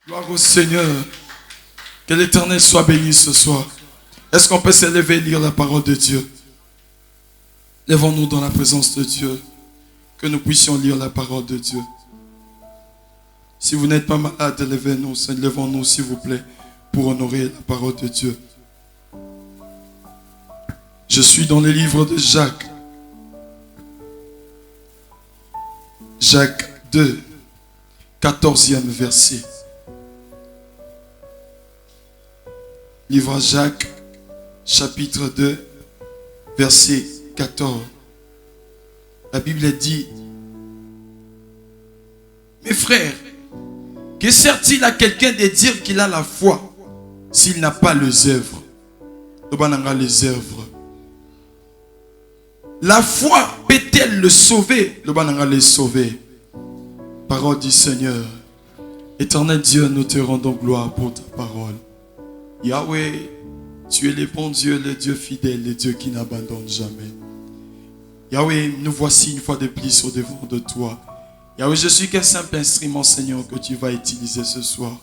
Gloire au Seigneur. Que l'Éternel soit béni ce soir. Est-ce qu'on peut s'élever et lire la parole de Dieu? Lèvons-nous dans la présence de Dieu. Que nous puissions lire la parole de Dieu. Si vous n'êtes pas malade, levons-nous s'il vous plaît pour honorer la parole de Dieu. Je suis dans le livre de Jacques. Jacques 2, 14e verset. Livre à Jacques, chapitre 2, verset 14. La Bible dit: mes frères, que sert-il à quelqu'un de dire qu'il a la foi s'il n'a pas les œuvres? Les œuvres. La foi peut-elle le sauver? Le sauver. Parole du Seigneur. Éternel Dieu, nous te rendons gloire pour ta parole. Yahweh, tu es le bon Dieu, le Dieu fidèle, le Dieu qui n'abandonne jamais. Yahweh, nous voici une fois de plus au devant de toi. Yahweh, je suis qu'un simple instrument, Seigneur, que tu vas utiliser ce soir.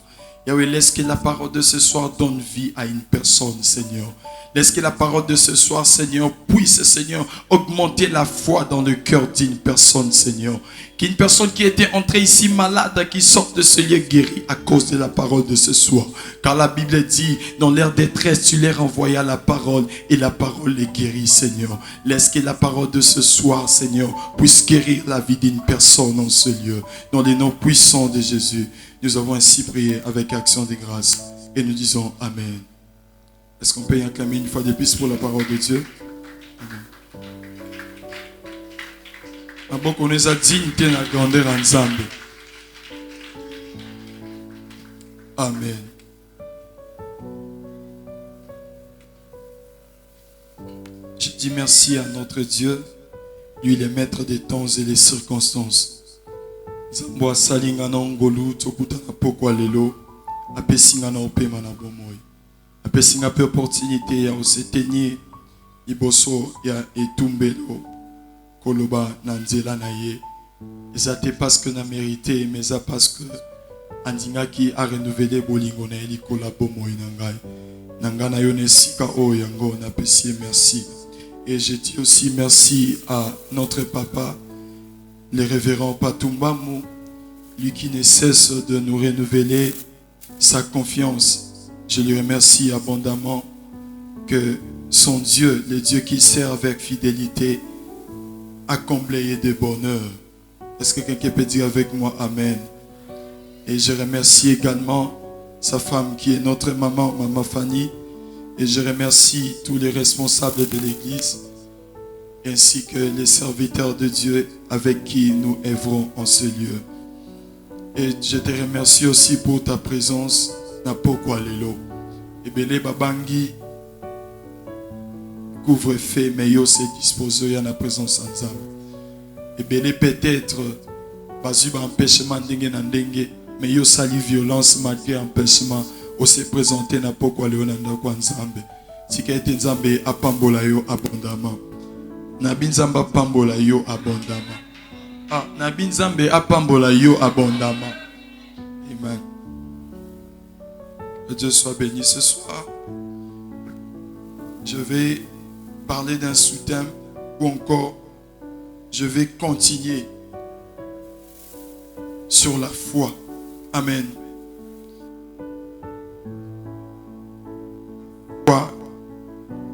Yahweh, laisse que la parole de ce soir donne vie à une personne, Seigneur. Laisse que la parole de ce soir, Seigneur, puisse, Seigneur, augmenter la foi dans le cœur d'une personne, Seigneur. Qu'une personne qui était entrée ici malade, qui sorte de ce lieu guéri à cause de la parole de ce soir. Car la Bible dit, dans leur détresse, tu leur envoyas la parole et la parole les guérit, Seigneur. Laisse que la parole de ce soir, Seigneur, puisse guérir la vie d'une personne en ce lieu. Dans les noms puissants de Jésus, nous avons ainsi prié avec action de grâce et nous disons Amen. Est-ce qu'on peut y acclamer une fois de plus pour la parole de Dieu? Amen. Bon, qu'on nous a dit la grandeur ensemble. Amen. Je dis merci à notre Dieu, lui le maître des temps et des circonstances. Zambo asalinga na ngolu tokuta na pokwa lelo apesinga na opema na bomoi apesinga pe opportunité ya osetenir iboso ya etumbelo koloba na nzela na ye ezate parce que na mérité mais ça parce que andinga ki a renouveler bolingo na eli kola bomoi na ngai na yo ne sika o yango na pesi merci. Et je dis aussi merci à notre papa, le révérend Patumbamu, lui qui ne cesse de nous renouveler sa confiance. Je lui remercie abondamment que son Dieu, le Dieu qu'il sert avec fidélité, a comblé de bonheur. Est-ce que quelqu'un peut dire avec moi Amen? Et je remercie également sa femme qui est notre maman, Maman Fanny. Et je remercie tous les responsables de l'église ainsi que les serviteurs de Dieu avec qui nous œuvrons en ce lieu. Et je te remercie aussi pour ta présence na pokwa lelo. Ebele babangi couvre-feu mais yo se dispose ya na présence ensemble. Ebele peut-être bazu ba empêchement ndenge na ndenge mais yo sali violence malgré empêchement o se présenter na pokwa lelo na ndako nzambe. Sika ete nzambe apambola yo abondamment. Nabi nzambe apambola yo abondamment. Ah, Nabi nzambe apambola yo abondamment. Amen. Que Dieu soit béni ce soir. Je vais parler d'un sous-thème ou encore je vais continuer sur la foi. Amen.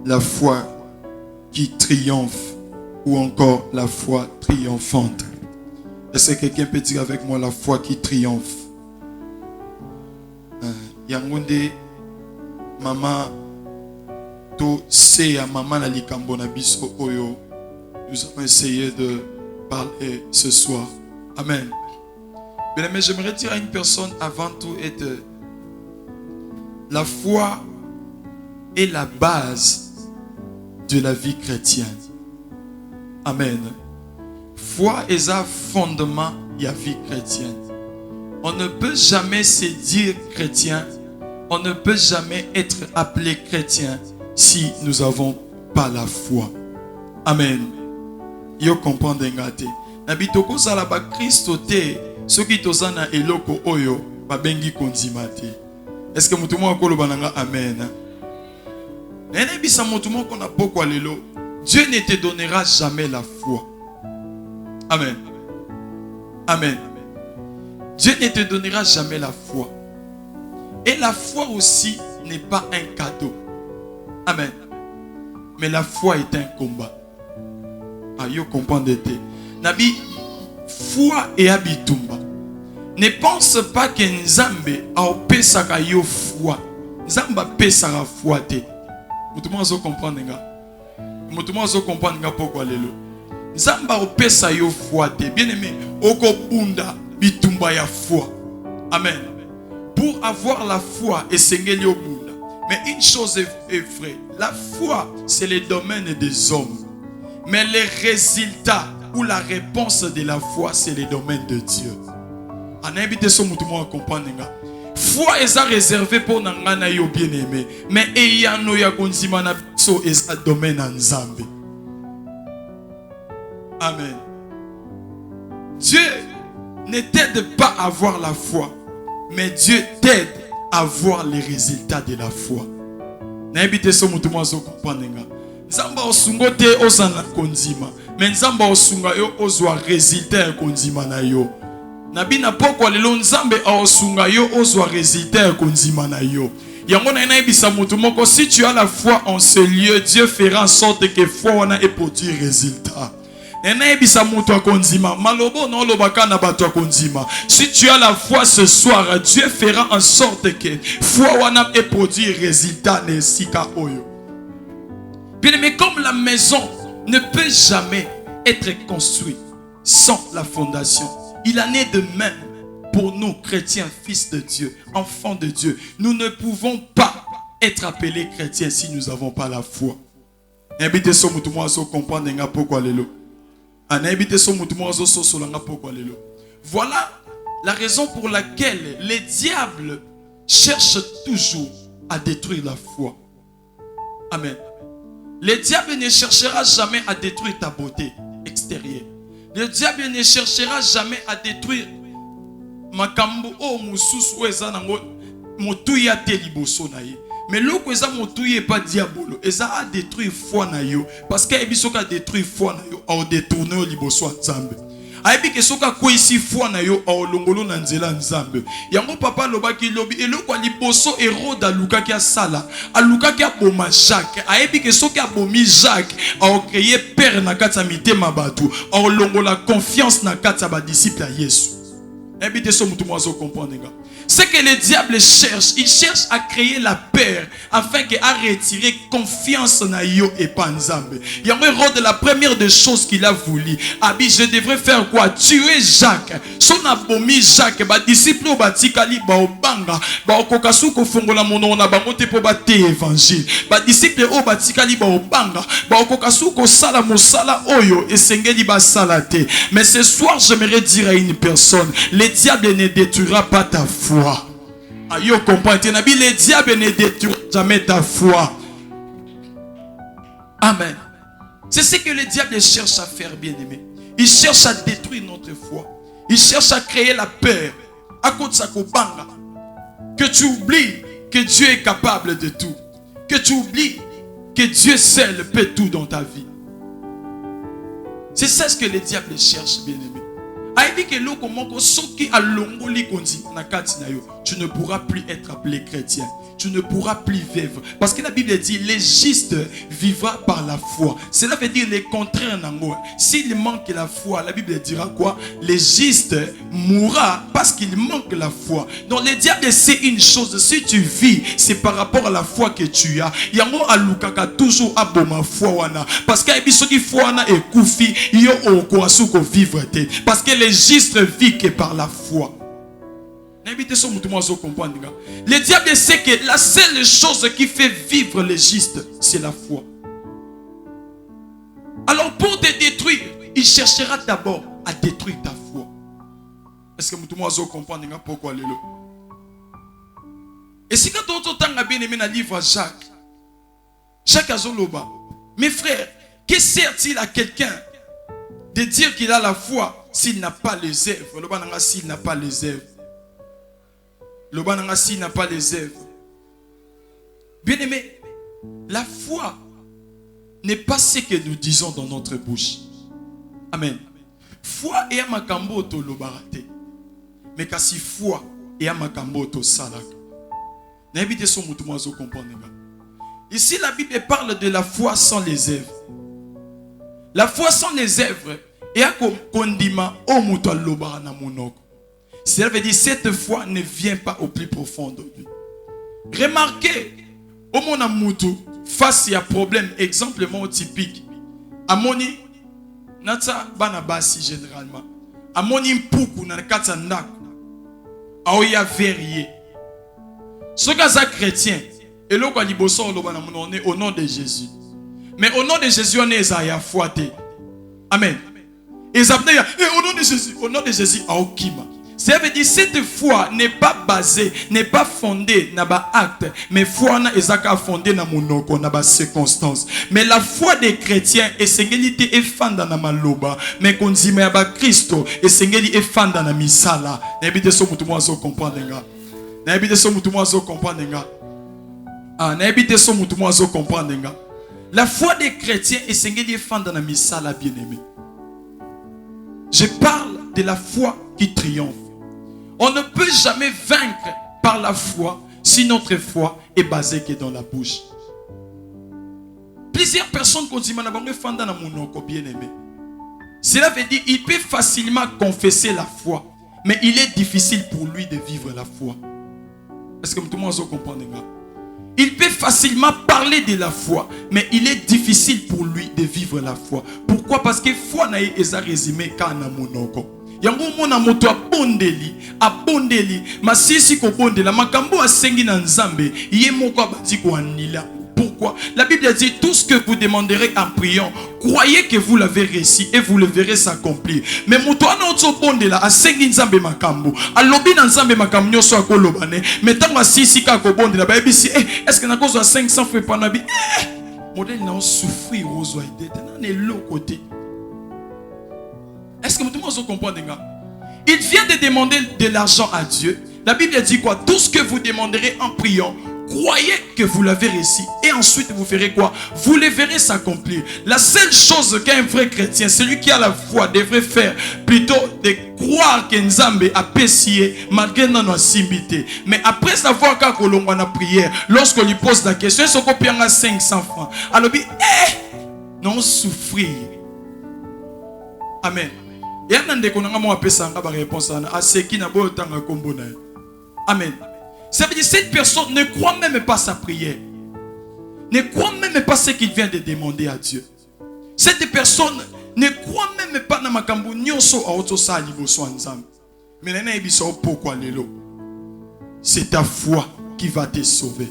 La foi qui triomphe ou encore la foi triomphante. Est-ce que quelqu'un peut dire avec moi la foi qui triomphe? Yangonde maman to se ya maman la likambo na biso oyo. Nous allons essayer de parler ce soir. Amen. Mais j'aimerais dire à une personne avant tout la foi est la base de la vie chrétienne. Amen. Foi est un fondement de la vie chrétienne. On ne peut jamais se dire chrétien, on ne peut jamais être appelé chrétien si nous n'avons pas la foi. Amen. Yo comprendre ngate. Nabitoko sala ba Christo te, soki tozana eloko oyo babengi kondima te. Est-ce que mutumo akoloba nanga amen? Nene bisa mutumo kona pokwa lelo. Dieu ne te donnera jamais la foi. Amen. Amen. Dieu ne te donnera jamais la foi. Et la foi aussi n'est pas un cadeau. Amen. Mais la foi est un combat. Ah, yo comprendre te. Nabi, foi et abitumba. Ne pense pas que Nzambe a opesaka yo foi. Nzambe a pesaka foi te. Mutumo zo comprendre nga. Mutumo zo comprendre nga pourquoi lelo. Nzambe a opesa yo foi te. Bien aimé, oko bunda bitumba ya foi. Amen. Pour avoir la foi, esengeli yo bunda. Mais une chose est vraie. La foi, c'est le domaine des hommes. Mais les résultats ou la réponse de la foi, c'est le domaine de Dieu. On a invité ce mouton à comprendre. Foi est réservé pour nangana yo bien aimé. Mais eyano ya konzimana so est un domaine en Zambie. Amen. Dieu ne t'aide pas à avoir la foi, mais Dieu t'aide à voir les résultats de la foi. Na invité ce mouton à comprendre. Nzamba osungo te osana konzima, mais nzamba osunga yo ozwa résultat konzima na yo. Nabina pokwa lelo nzambe osunga yo ozwa résultat konzima na yo. Yango na ebisa mutu moko, si tu as la foi en ce lieu, Dieu fera en sorte que foi wana ait produit résultat. Ebisa mutu konzima, malobo no lobaka na bato konzima. Si tu as la foi ce soir, Dieu fera en sorte que foi wana ait produit résultat ne sika oyo. Bien aimé, comme la maison ne peut jamais être construite sans la fondation, il en est de même pour nous, chrétiens, fils de Dieu, enfants de Dieu. Nous ne pouvons pas être appelés chrétiens si nous n'avons pas la foi. Voilà la raison pour laquelle les diables cherchent toujours à détruire la foi. Amen. Le diable ne cherchera jamais à détruire ta beauté extérieure. Le diable ne cherchera jamais à détruire makambo o mususu eza nango motuya te liboso na ye. Mais loko eza motuya pas diabolo, eza a détruire foi na yo parce que ebisoka détruire foi na yo au détourner liboso nzambe. Aibi ke soka ko isi foi na yo au longolo na nzela nzambe. Yango papa lobaki lobi eloko liboso eroda luka ki asala, aluka ki aboma Jacques. Aibi ke soka abomi Jacques au créer père na kata mitema batu, au longola confiance na kata ba disciple à Yesu. Aibi te so mutu mwazo comprendre nga. C'est que le diable cherche, il cherche à créer la peur afin qu'il a retiré confiance na yo et pas nzambe. Yango Hérode, la première des choses qu'il a voulu, abi je devrais faire quoi? Tuer Jacques. Son abomi Jacques, ba disciple au batikali ba obanga, ba okokasu ko fongola mono na bango te po ba te évangile. Ba disciple au batikali ba obanga, ba okokasu ko sala mosala oyo esengeli ba salate. Mais ce soir, j'aimerais dire à une personne, le diable ne détruira pas ta foi. Ayo comprends, le diable ne détruira jamais ta foi. Amen. C'est ce que le diable cherche à faire, bien aimé. Il cherche à détruire notre foi. Il cherche à créer la peur. À cause de sa kobanga. Que tu oublies que Dieu est capable de tout. Que tu oublies que Dieu seul peut tout dans ta vie. C'est ça ce que le diable cherche, bien aimé. Tu ne pourras plus être appelé chrétien. Tu ne pourras plus vivre. Parce que la Bible dit, le juste vivra par la foi. Cela veut dire le contraire. S'il manque la foi, la Bible dira quoi? Le juste mourra parce qu'il manque la foi. Donc le diable sait une chose. Si tu vis, c'est par rapport à la foi que tu as. Yango alukaka toujours aboma foi. Parce que ebisoki foi na ekufi yo okoasuko vivre te. Parce que le juste vit que par la foi. Le diable sait que la seule chose qui fait vivre le juste, c'est la foi. Alors pour te détruire, il cherchera d'abord à détruire ta foi. Est-ce que vous comprenez pourquoi le Et si quand on a bien aimé le livre Jacques, Jacques Azoloba, mes frères, que sert-il à quelqu'un de dire qu'il a la foi s'il n'a pas les œuvres? S'il n'a pas les œuvres. Le banangassi n'a pas les œuvres. Bien aimé, la foi n'est pas ce que nous disons dans notre bouche. Amen. Foi et makambo to lobarate. Mais kasi foi et makambo to salak. N'invitez son moutoumouazo comprendre. Ici la Bible parle de la foi sans les œuvres. La foi sans les œuvres et à kondima o mouto lobara na monoko. Cela veut dire cette foi ne vient pas au plus profond de lui. Remarquez, au mon amoutou, face à un problème, exemplement typique, amoni, nata banabasi généralement, amoni mpoukou na katanda, aoya verrier. Ce gars chrétien, et l'eau kwa liboso on est au nom de Jésus. Mais au nom de Jésus, on est à foi. Amen. Et au nom de Jésus, aokima. Ça veut dire que cette foi n'est pas basée, n'est pas fondée dans les actes, mais foi est fondée dans les circonstances. Mais la foi des chrétiens est singélité est fondée dans la maloba, mais qu'on dit mais à Christ est singélité est fondée dans la misala. N'habitez ce mutumo azo comprendre nga. N'habitez ce mutumo azo comprendre nga. Ah, n'habitez ce mutumo azo comprendre nga. La foi des chrétiens est singélité est fondée dans la misala, bien aimé. Je parle de la foi qui triomphe. On ne peut jamais vaincre par la foi si notre foi est basée que dans la bouche. Plusieurs personnes disent bien aimé. Cela veut dire qu'il peut facilement confesser la foi, mais il est difficile pour lui de vivre la foi. Est-ce que tout le monde comprend? Il peut facilement parler de la foi, mais il est difficile pour lui de vivre la foi. Pourquoi? Parce que foi n'a pas résumé qu'à monoko. Yango mona moto abondeli masisi ko bondela makambo asengi na nzambe ye moko abati ko anila. Pourquoi? La Bible dit tout ce que vous demanderez en priant, croyez que vous l'avez reçu et vous le verrez s'accomplir. Mais moto ana oto bondela asengi nzambe makambo alobi na nzambe makambo nyoso akolobane mais tango asisi ka ko bondela ba ebisi est-ce que na cause 500 francs panabi modèle na souffrir ozo idete na ne lo côté. Est-ce que tout le monde comprend? Il vient de demander de l'argent à Dieu. La Bible dit quoi? Tout ce que vous demanderez en priant, croyez que vous l'avez reçu. Et ensuite vous ferez quoi? Vous le verrez s'accomplir. La seule chose qu'un vrai chrétien, celui qui a la foi, devrait faire, plutôt de croire que Nzambe a pécié malgré notre simbité. Mais après avoir qu'on a prière, lorsqu'on lui pose la question, est-ce qu'on paye 500 francs? Alors il dit, non souffrir. Amen. Amen. Ça veut dire que cette personne ne croit même pas sa prière. Ne croit même pas ce qu'il vient de demander à Dieu. Cette personne ne croit même pas dans ma kambu nyoso a auto sa liboso nzambe. Mais nana ebiso pourquoi lelo? C'est ta foi qui va te sauver.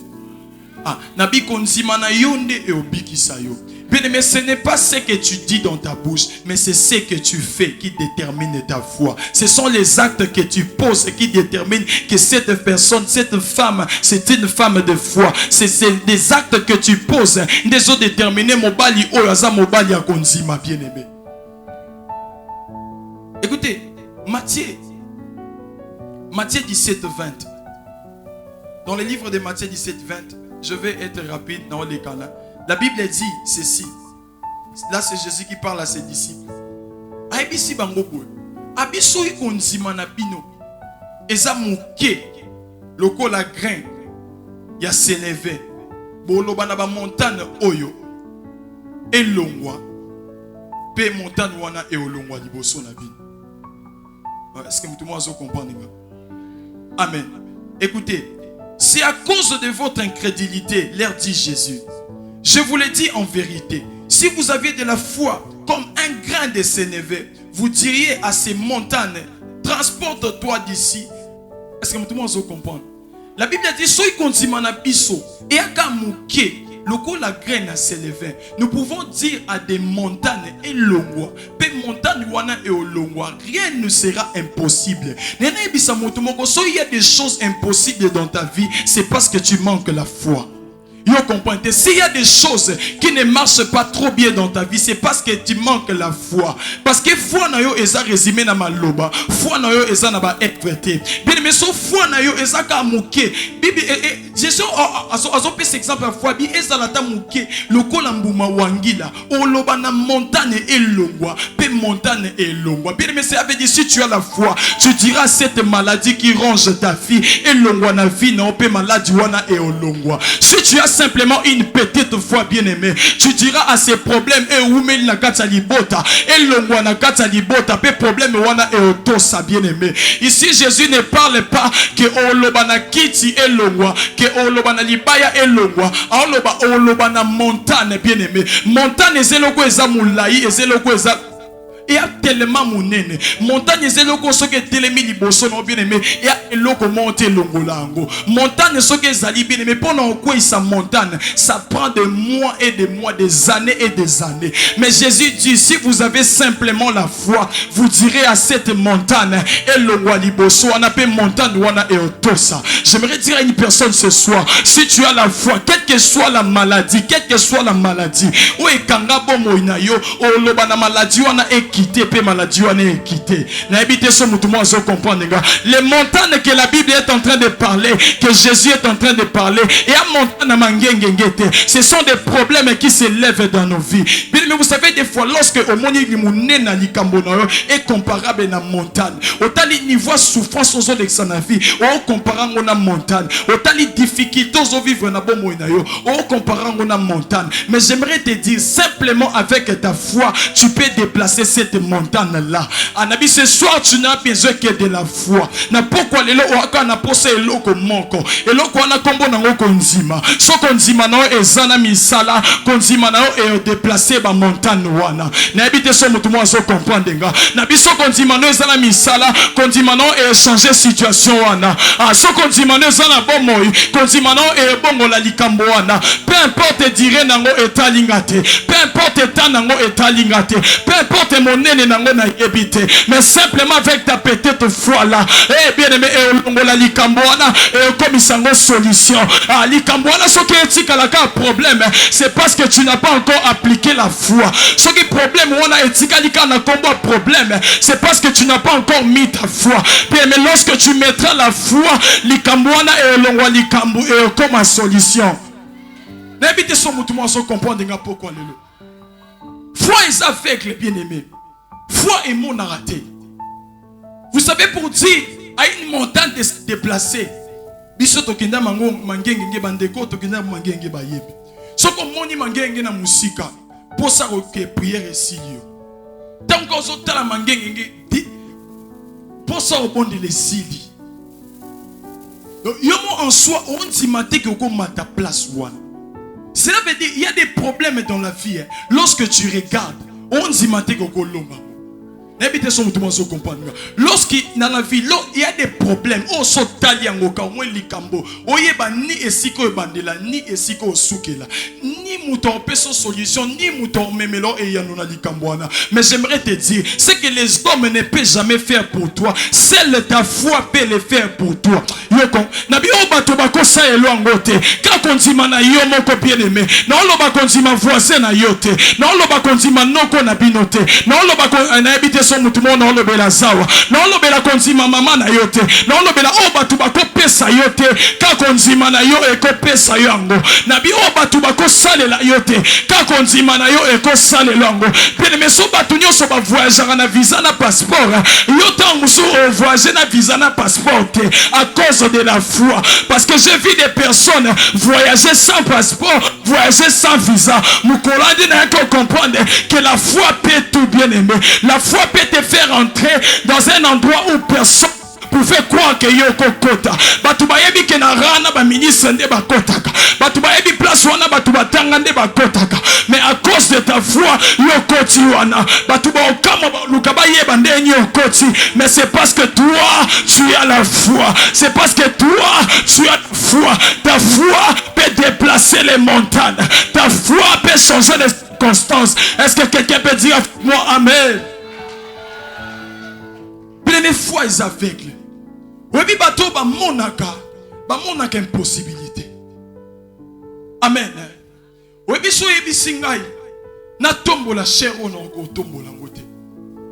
Ah, nabi konzima na yonde e obiki sayo. Mais ce n'est pas ce que tu dis dans ta bouche, mais c'est ce que tu fais qui détermine ta foi. Ce sont les actes que tu poses qui déterminent que cette personne, cette femme, c'est une femme de foi. C'est des actes que tu poses. Des autres déterminés, mobali oyaza mobali akonzima, bien aimé. Écoutez, Matthieu 17, 20. Dans le livre de Matthieu 17, 20, je vais être rapide dans les cas là. La Bible dit ceci. Là, c'est Jésus qui parle à ses disciples. Aibisi bangobo. Abiso ikonzima na bino. Eza muke. Loko la grain. Ya s'élever. Bolo banaba montagne oyo. Elongwa. Pe montagne wana e olongwa liboso na bino. Est-ce que tout le monde comprend? Amen. Écoutez. C'est à cause de votre incrédulité, leur dit Jésus. Je vous le dis en vérité, si vous aviez de la foi comme un grain de sénévé, vous diriez à ces montagnes, transporte-toi d'ici. Est-ce que tout le monde comprend? La Bible dit, soy konzimana biso et akamuke, loko la graine a s'élevé. Nous pouvons dire à des montagnes et longwa, pe montagne wana et longwa, rien ne sera impossible. Nena ibisa motomoko, so il y a des choses impossibles dans ta vie, c'est parce que tu manques la foi. Vous comprenez? S'il y a des choses qui ne marchent pas trop bien dans ta vie, c'est parce que tu manques la foi. Parce que foi na yo eza résumé na maloba, foi na yo eza na ba FVT. Bien mais so foi na yo eza ka muke. Bibi Jésus azo pese exemple à foi bi eza la ta muke lokola mbuma wangila. Oloba na montagne elongwa, pe montagne elongwa. Bien mais ça veut dire si tu as la foi, tu diras cette maladie qui ronge ta fille elongwa na vie na pe maladie wana e olongwa. Si tu as simplement une petite foi bien-aimée, tu diras à ces problèmes et oumeli na kata libota et longwa na kata libota pe problème wana e otosa bien-aimé. Ici Jésus ne parle pas que oloba na kiti et longwa, que oloba na libaya et longwa, oloba na montagne bien-aimé. Montagne ezeloko eza mulai ezeloko eza il y a tellement monene montagne ezelo soki etelemi liboso na bien aimé il y a eloko monte longolango montagne soki ezali bien aimé pour na okwisa montagne ça prend des mois et des mois, des années et des années. Mais Jésus dit si vous avez simplement la foi, vous direz à cette montagne elongwa liboso wana pe montagne wana e otosa. J'aimerais dire à une personne ce soir, si tu as la foi, quelle que soit la maladie, ou ekanga bomo ina yo oloba na maladie wana quitté pe maladie wana quitté na habité so mutu mo zo comprendre nga les montagnes que la Bible est en train de parler, que Jésus est en train de parler et à montagne mangengengete, ce sont des problèmes qui se lèvent dans nos vies. Mais vous savez des fois lorsque au moni limune na likambo na yo est comparable na montagne, otali niveau souffrance aux autres de na vie o comparant na montagne, otali difficultés aux vivre na bomo na yo o comparant na montagne. Mais j'aimerais te dire simplement avec ta foi tu peux déplacer cette montagne là. Anabi ce soir tu n'as besoin que de la foi. Na pourquoi lelo oaka na posa eloko moko. Eloko na kombo na ngoko nzima. So konzima na ezana misala, konzima na e déplacer ba montagne wana. Na habite so mutu mo so comprendre nga. Na biso konzima na ezana misala, konzima na e changer situation wana. Ah so konzima na ezana bomoi, konzima na e bongo la likambo wana. Peu importe dire nango etalingate, peu importe tanango etalingate, peu importe monene nango na yebite, mais simplement avec ta petite foi là, eh bien aimé e la likambo wana e comme sango solution. Ah likambo wana soki etika la ka problème, c'est parce que tu n'as pas encore appliqué la foi. Soki problème wana etika lika na kombo problème, c'est parce que tu n'as pas encore mis ta foi. Bien mais lorsque tu mettras la foi, likambo wana e longwa likambo e comme solution. N'habite son mutumo so comprendre nga pourquoi lelo. Foi est aveugle, bien-aimé. Foi est mon raté. Vous savez, pour dire à une montagne de se déplacer, biso tokenda mango mangenge bandeko tokenda mangenge bayebi. Soko moni mangenge na musika, pour ça que prière esilio. Tant qu'on s'entend la mangenge dit, pour ça au bon de l'esili. Donc yomo en soi on dit maté que comme ta place one. Cela veut dire il y a des problèmes dans la vie. Lorsque tu regardes, on dit maté que kolonga. Lorsqu'il dans la vie, il y a des problèmes. Oh, so taliangoka, on likambo. Oyeba ni esiko bandela, ni esiko sukela. Ni mouton peso solution, ni mouton memelo et yanona likamboana. Mais j'aimerais te dire, c'est que les hommes ne peuvent jamais faire pour toi. Seule ta foi peut le faire pour toi. Yoko, nabi obato bako sa elo angote. Quand on dit mana yo moko bien aimé, non lo bako dit ma voisin na yote. Non lo bako dit ma noko na binote. Non lo bako na habite son mutumo non lo bela zawa. Non lo bela konzi ma mama na yote. Non lo bela obato bako pesa yote. Quand on dit mana yo eko pesa yango. Nabi obato bako sale la yote. Quand on dit mana yo eko sale lango. Bien aimé so batu nyoso ba voyager na visa na passeport. Yotan muso voyager na visa na passeport à cause de la foi. Parce que j'ai vu des personnes voyager sans passeport, voyager sans visa. Moukolandi n'a qu'à comprendre que la foi peut tout bien aimer. La foi peut te faire entrer dans un endroit où personne pouvait croire que yoko kota. Batu bayebi ke na rana ba ministre nde ba kotaka. Batu bayebi place wana batu batanga nde ba kotaka. Mais à cause de ta foi, yoko ti wana. Batu ba okama luka ba yeba nde yoko ti. Mais c'est parce que toi, tu as la foi. C'est parce que toi, tu as la foi. Ta foi peut déplacer les montagnes. Ta foi peut changer les circonstances. Est-ce que quelqu'un peut dire moi amen? Prenez foi les aveugles. Oui, bateau ba monaka impossibilité. Amen. Webiso ebisingai. Na tombo la chair on ko tombo la ngote.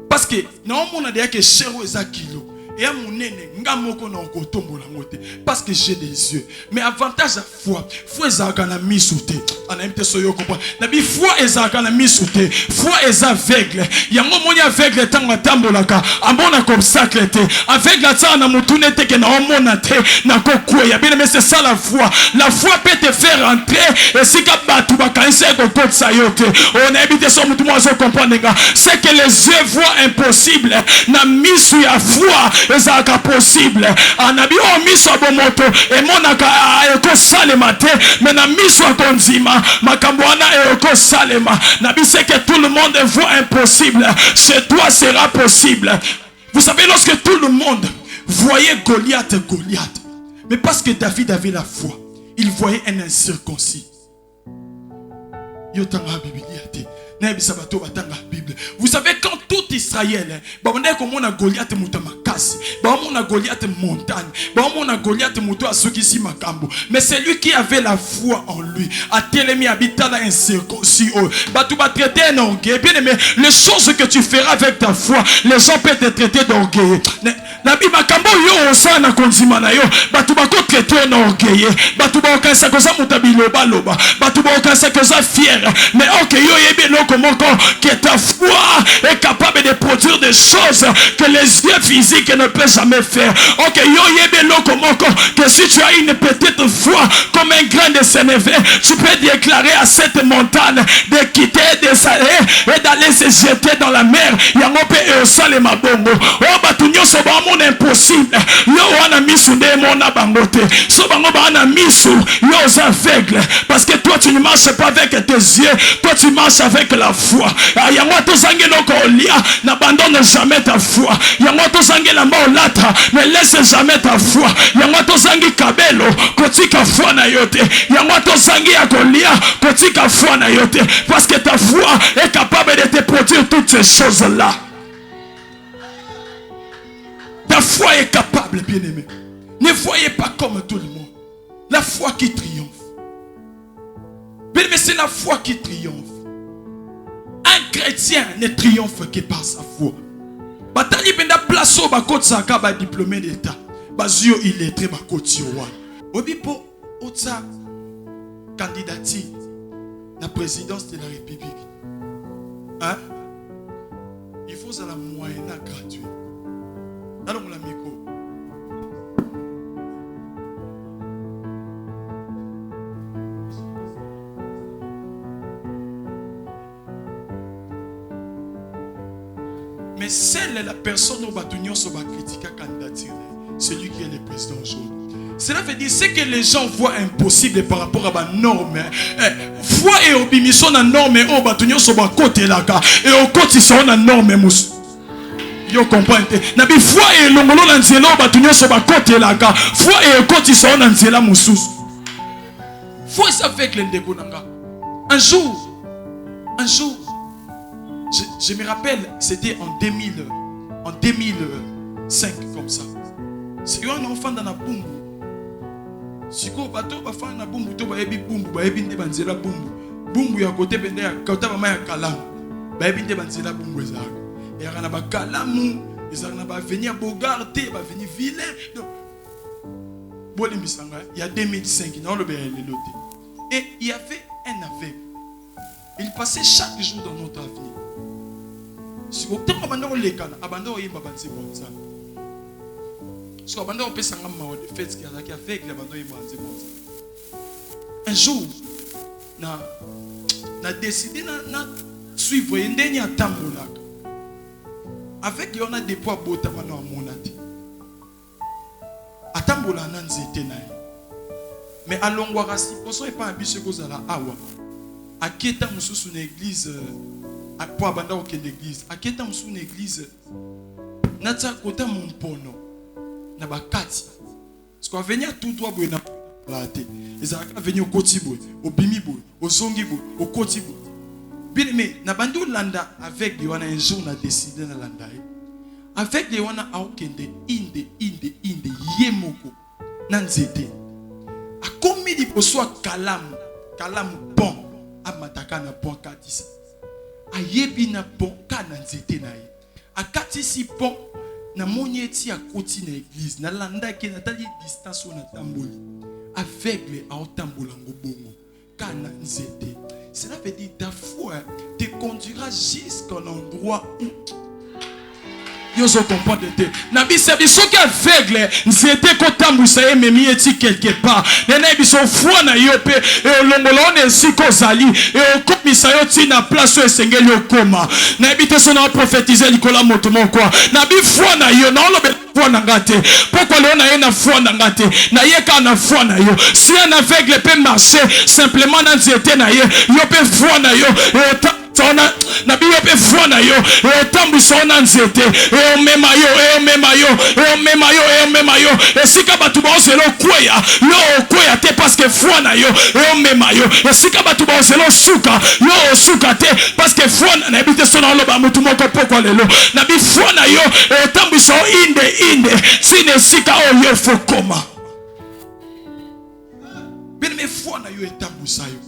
Parce que na on a déjà que chair eza kilo. Et à mon nene, ngamoko na ko tombo la ngote. Parce que j'ai des yeux. Mais avantage à foi ezaka na misute. Ana mte soyo comprendre. Na bi foi ezaka na misute. Foi est aveugle. Yango moni aveugle tanga tambolaka. Amona comme obstacle te. Aveugle ta na mutune te ke na omona te na kokwe. Bien mais c'est ça la foi. La foi peut te faire entrer et si ka batu bakanse ko kotsa yote. On a habité so mutu mo zo comprendre nga. C'est que les yeux voient impossible. Na misu ya foi ezaka possible. Anabi o miso bomoto e monaka eko salema te mais na miso konzima makambo wana eko salema. Nabi c'est que tout le monde voit impossible, chez toi sera possible. Vous savez, lorsque tout le monde voyait Goliath, mais parce que David avait la foi, il voyait un incirconcis. Vous savez, quand tout Israël, Goliath montagne, mais c'est lui qui avait la foi en lui. Les choses que tu feras avec ta foi, les gens peuvent te traiter d'orgueilleux. Mais que ta foi est capable de produire des choses que les yeux physiques ne peuvent jamais faire. Que si tu as une petite foi comme un grain de sénévé, tu peux déclarer à cette montagne de quitter, de s'aller et d'aller se jeter dans la mer. Impossible. Parce que toi tu ne marches pas avec tes yeux, toi tu marches avec la foi. N'abandonne jamais ta foi. Ne laisse jamais ta foi. Parce que ta foi est capable de te produire toutes ces choses là. Ta foi est capable, bien aimé. Ne voyez pas comme tout le monde. La foi qui triomphe. Mais c'est la foi qui triomphe. Un chrétien ne triomphe que par sa foi. Batali benda plaso ba kotsa ka ba diplômé d'état. Bazio illettré ba koti wan. Obipo otsa candidature la présidence de la République. Hein? Il faut ça la moyenne gratuite. Alors on la micro. Mais seule la personne au bâtonnier sur la critique à candidature, celui qui est le président aujourd'hui. Cela veut dire ce que les gens voient impossible par rapport à la norme. Foi et obimission na norme au bâtonnier sur la côté là et au côté sur la norme mousse. Yo comprenez? Nabi foi et l'ongolo na nzela au bâtonnier sur la côté là foi et au côté sur la nzela mousse. Foi ça fait que l'endeko nanga. Un jour. Je me rappelle, c'était en 2005 comme ça. C'est un enfant dans la boum. Si vous avez un enfant dans la boum, vous avez un boum, vous avez un boum. Boum, vous avez un côté, vous avez un kalam. Vous avez un boum. Et il y a un kalam, il va venir bogarder, il va venir vilain. Il y a 2005, et il y avait un aveugle. Il passait chaque jour dans notre avenir. Si vous avez un jour, na décidé de suivre avec y a des poids botamano à monate. Atambola nanzete na. Mais à Longwarasi, poso est pas un biche cause à la awa. À Keta mususu une église. À quoi banda au l'église à qui est dans une église nata kota mon pono na bakati parce qu'on venir tout droit boy na laté ils a venir au kotibo au bimibo au songibo au kotibo bien mais na bando landa avec les wana un jour on a décidé na landa avec les wana a okende inde yemoko nanzete a commis di poso kalam kalamu pont amataka na pont katisa ayebi na pont kana nzete na ye akatisi pont na monieti akoti na église na landaki na tali distance on atamboli aveugle a otambola ngobongo kana nzete. Cela veut dire ta foi te conduira jusqu'à l'endroit où Dieu se comprend de te. Nabi c'est biso qui aveugle nzete ko tambusa ye memi eti quelque part. Nena biso foi na yo pe e olongola on esi ko zali e okomisa yo ti na place esengeli okoma. Na ebite so na prophétiser likola moto moko. Nabi foi na yo na olobe foi na ngate. Pourquoi le na ye na foi na ngate? Na ye ka na foi na yo. Si un aveugle peut marcher simplement na nzete na ye, yo pe foi na yo e na biyo pe fona yo e tambusa na nzete e mema yo e mema yo e mema yo e mema yo e sika batu ba oselo kweya yo kweya te parce que fona yo e mema yo e sika batu ba oselo suka yo suka te parce que fona na bite sona loba mutu moko poko lelo na bi fona yo e tambusa inde sine sika o yo fokoma bien me fona yo e tambusa yo.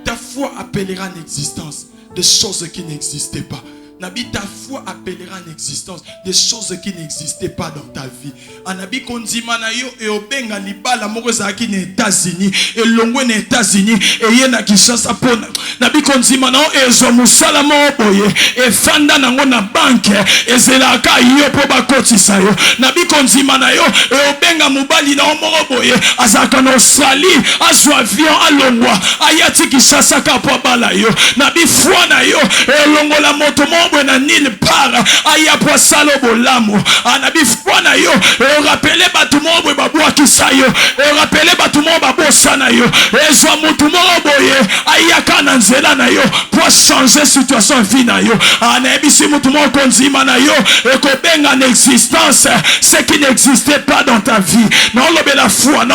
Ta foi appellera en existence des choses qui n'existaient pas. Nabi, ta foi appellera en existence des choses qui n'existaient pas dans ta vie. Anabi kondimana yo e obenga libala moko zaki na États-Unis et longwe na États-Unis et ye na Kinshasa pona. Nabi kondimana e zo musala mo boye e fanda nango na banque e zelaka yo po bakotisa yo. Nabi kondimana yo e obenga mobali na moko boye azaka na Australie azo avion alongwa ayati Kinshasa ka po bala yo. Nabi foi na yo e longola moto mo na nil para aya posalo bolamo anabi fwana yo e rappeler batu mo bo babwa kisayo e rappeler batu mo babosa na yo e zwa mutu mo boye aya kana nzela na yo pour changer situation vie na yo anabi si mutu mo konzima na yo e ko benga en existence ce qui n'existait pas dans ta vie non lobe la foi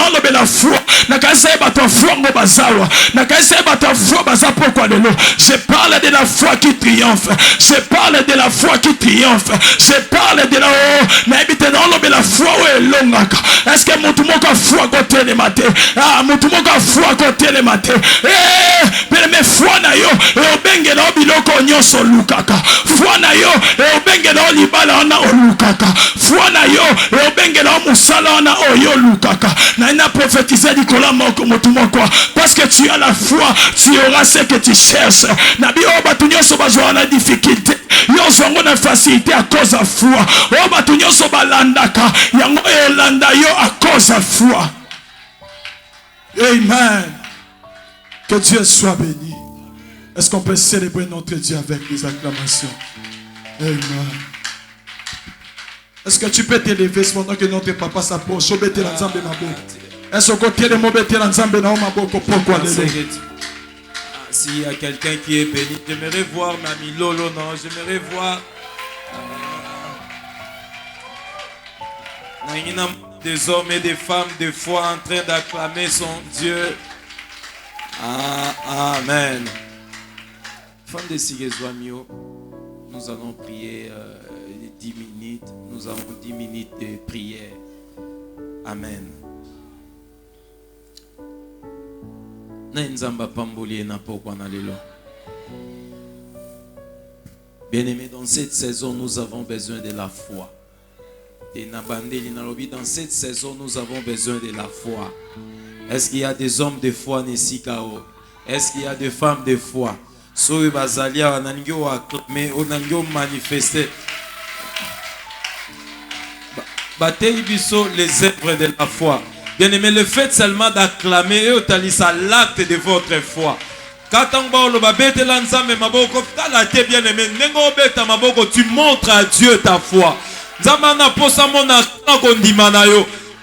na kaisa batu foi mo bazawa na kaisa batu foi bazapo kwa lelo. Je parle de la foi qui triomphe. Je parle de la foi qui triomphe. Je parle de la foi où est longaka. Est-ce que mon tout monde a foi côté les matés? Ah, mon tout monde a foi côté les matés. Mais mes foi na yo, et au bengue na biloko nyonso lukaka. Foi na yo, et au bengue na libala na olukaka. Foi na yo, et au bengue na musala na oyo lukaka. Na ina prophétisé Nicolas moko motumo quoi. Parce que tu as la foi, tu auras ce que tu cherches. Nabi oba nyonso bazwa na difficulté. Yo zongo na facilité à cause de foi. Oba nyonso balandaka. Yango elanda yo à cause de foi. Amen. Que Dieu soit béni. Est-ce qu'on peut célébrer notre Dieu avec des acclamations? Amen. Est-ce que tu peux t'élever pendant que notre papa s'approche? Est-ce que tu peux s'il y a quelqu'un qui est béni, j'aimerais voir Mami Lolo, non, j'aimerais voir des hommes et des femmes de foi en train d'acclamer son Dieu. Amen. Femme de Sigezwamio, nous allons prier 10 minutes. Nous avons 10 minutes de prière. Amen. Bien-aimés, dans cette saison, nous avons besoin de la foi. Dans cette saison, nous avons besoin de la foi. Est-ce qu'il y a des hommes de foi Nesikao? Est-ce qu'il y a des femmes de foi? Sowe bazalia onango acclamer, onango manifester. Batei biso les œuvres de la foi. Bien-aimé, le fait seulement d'acclamer et otalisa l'acte de votre foi. Tu montres à Dieu ta foi.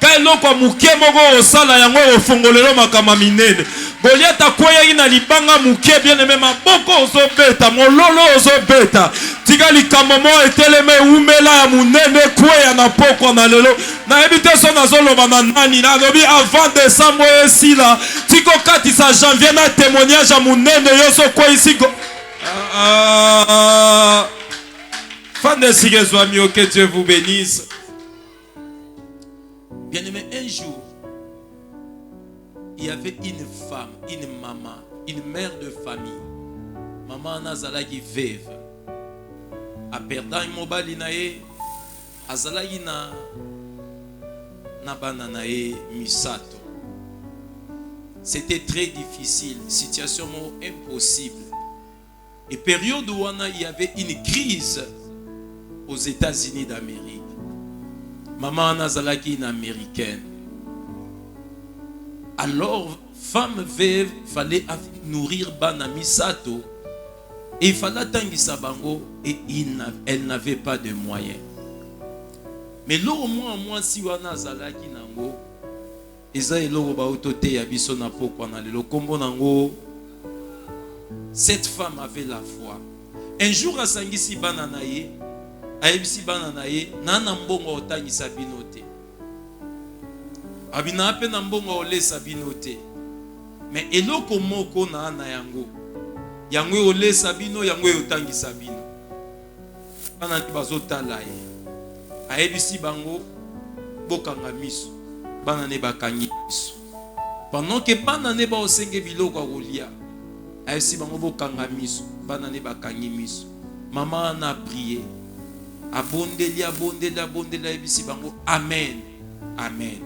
Kailoko muke moko osala yango ofongolelo makama minene. Goliath akweyaki na libanga muke bien-aimé maboko ozobeta mololo ozobeta. Tika likambo mo eteleme umela ya munene kweya na poko na lelo. Na ebite so nazoloba na nani na lobi avant décembre esila. Tiko katisa janvier na témoignage ya munene yoso kwa isiko. Fan de Sigezwamio, que Dieu vous bénisse. Bien-aimé, un jour, il y avait une femme, une maman, une mère de famille. Maman nazalaki veuve. A perdant mobali nae, azalaki na bana nae misato. C'était très difficile, situation impossible. Et période où il y avait une crise aux États-Unis d'Amérique. Maman nazalaki une américaine. Alors, femme veuve, fallait nourrir bana misato. Et il fallait tangisa bango et elle n'avait pas de moyens. Mais là au moins si wana zalaki nango, eza eloko ba otote ya biso na pokwa na lelo kombo nango. Cette femme avait la foi. Un jour asangisi bana na ye, ayebisi bana na ye, nana mbongo otangisa bino te. Abina pe na mbongo olesa bino te. Mais eloko moko na ana yango. Yango olesa bino, yango otangisa bino. Bana ni bazotala ye. Ayebisi bango bokanga miso. Bana ne bakangi miso. Pendant que bana ne ba osenge biloko akolia. Ayebisi bango bokanga miso. Bana ne bakangi miso. Maman a prié. Abondeli ayebisi bango amen. Amen.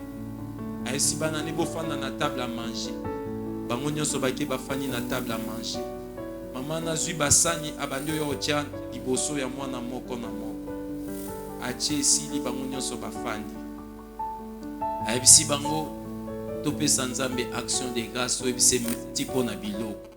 Ayebisi bana ne bofanda na table à manger. Bango nyonso baki bafani na table à manger. Maman nazui basani abandi oyo otia liboso ya mwana moko na moko. Atie esili bango nyonso bafandi. Ayebisi bango topesa Nzambe action de grâce oyebise tipo na biloko.